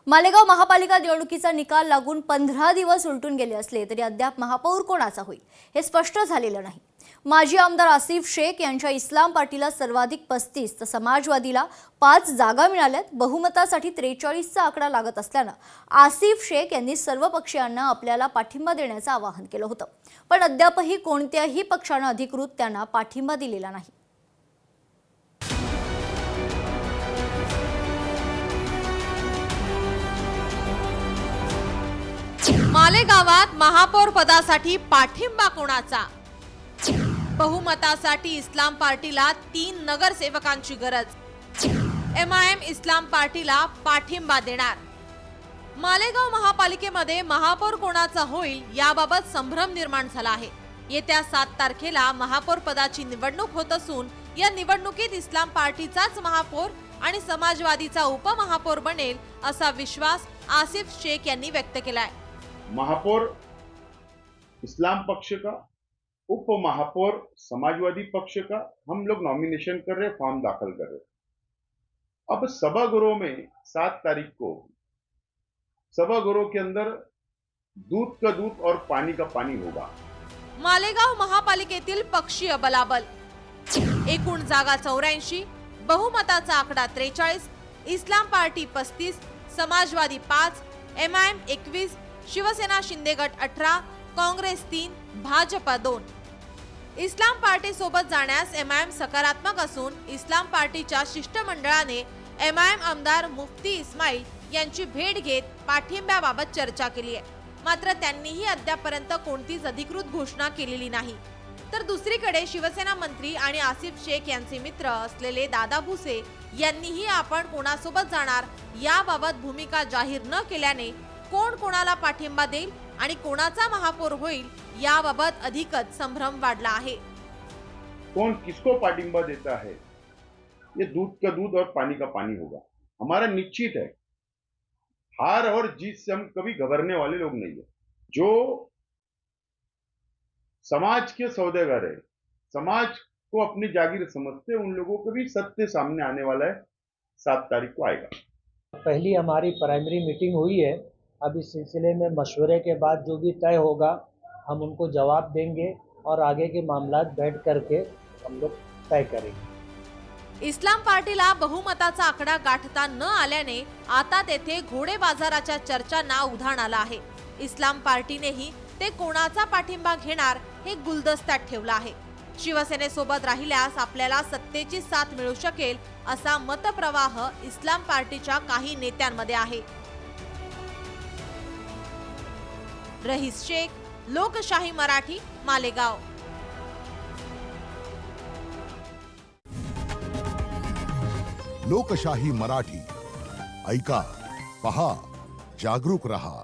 मालेगाव महापालिका निवडणुकीचा निकाल लागून 15 दिवस उलटून गेले असले तरी अद्याप महापौर कोणाचा होईल हे स्पष्ट झालेलं नाही। माजी आमदार आसिफ शेख यांच्या इस्लाम पार्टीला सर्वाधिक 35 तर समाजवादीला 5 जागा मिळाल्यात। बहुमतासाठी 43चा आकडा लागत असल्यानं आसिफ शेख यांनी सर्व पक्षीयांना आपल्याला पाठिंबा देण्याचं आवाहन केलं होतं, पण अद्यापही कोणत्याही पक्षानं अधिकृत त्यांना पाठिंबा दिलेला नाही। मालेगावात महापौर पदासाठी पाठिंबा कोणाचा? बहुमतासाठी इस्लाम पार्टीला 3 नगरसेवकांची गरज। MIM इस्लाम पार्टीला पाठिंबा देणार। मालेगाव महापालिकेमध्ये महापौर कोणाचा होईल याबाबत संभ्रम निर्माण झाला आहे। येत्या 7 तारखेला महापौर पदाची निवडणूक होत असून या निवडणुकीत इस्लाम पार्टीचाच महापौर आणि समाजवादीचा उपमहापौर बनेल असा विश्वास आसिफ शेख यांनी व्यक्त केलाय। महापौर इस्लाम पक्ष का, उप महापौर समाजवादी पक्ष का हम लोग नॉमिनेशन कर रहे, फॉर्म दाखल कर रहे। अब सभागृह में 7 तारीख को सभागृह के अंदर दूध का दूध और पानी का पानी होगा। मालेगाव महापालिकेतील पक्षीय बलाबल, एकूण जागा 84, बहुमताचा आकडा 43, इस्लाम पार्टी 35, समाजवादी 5, MIM 21, शिवसेना शिंदे गट 18, काँग्रेस 3, भाजपा 2। इस्लाम पार्टी सोबत जाण्यास MIM सकारात्मक असून इस्लाम पार्टीच्या शिष्टमंडळाने MIM आमदार मुफ्ती इस्माईल यांची भेट घेत पाठिंब्याबाबत चर्चा केली आहे। मात्र त्यांनीही अद्यापर्यंत कोणतीच अधिकृत घोषणा केलेली नाही। तर दुसरीकडे शिवसेना मंत्री आणि आसिफ शेख यांचे मित्र असलेले दादा भुसे यांनीही आपण कोणासोबत जाणार याबाबत भूमिका जाहीर न केल्याने कोण कोणाला पाठिंबा देईल आणि कोणाचा महापौर होईल याबाबत अधिकच संभ्रम वाढला आहे। कौन किसको पाठिंबा देता है, ये दूध का दूध और पानी का पानी होगा। हमारा निश्चित है, हार और जीत से हम कभी घबराने वाले लोग नहीं है। जो समाज के सौदेगर है, समाज को अपनी जागीर समझते, उन लोगों को भी सत्य सामने आने वाला है। 7 तारीख को आएगा। पहली हमारी प्राइमरी मीटिंग हुई है। अब इस सिलसिले में मशवरे के बाद जो भी तय होगा हम उनको जवाब देंगे और आगे के मामला बैठ करके हम लोग तय करेंगे। इस्लाम पार्टीला बहुमताचा आकडा गाठता न आल्याने आता तेथे घोडे बाजाराच्या चर्चांना उधाण आलं आहे। इस्लाम पार्टीनेही ते कोणाचा पाठिंबा घेणार हे गुलदस्त्यात ठेवलं आहे। शिवसेनेसोबत राहिल्यास आपल्याला सत्तेची साथ मिळू शकेल असा मतप्रवाह इस्लाम पार्टीच्या काही नेत्यांमध्ये आहे। रहीस शेख, लोकशाही मराठी, मालेगाव। लोकशाही मराठी ऐका, पहा, जागरूक रहा।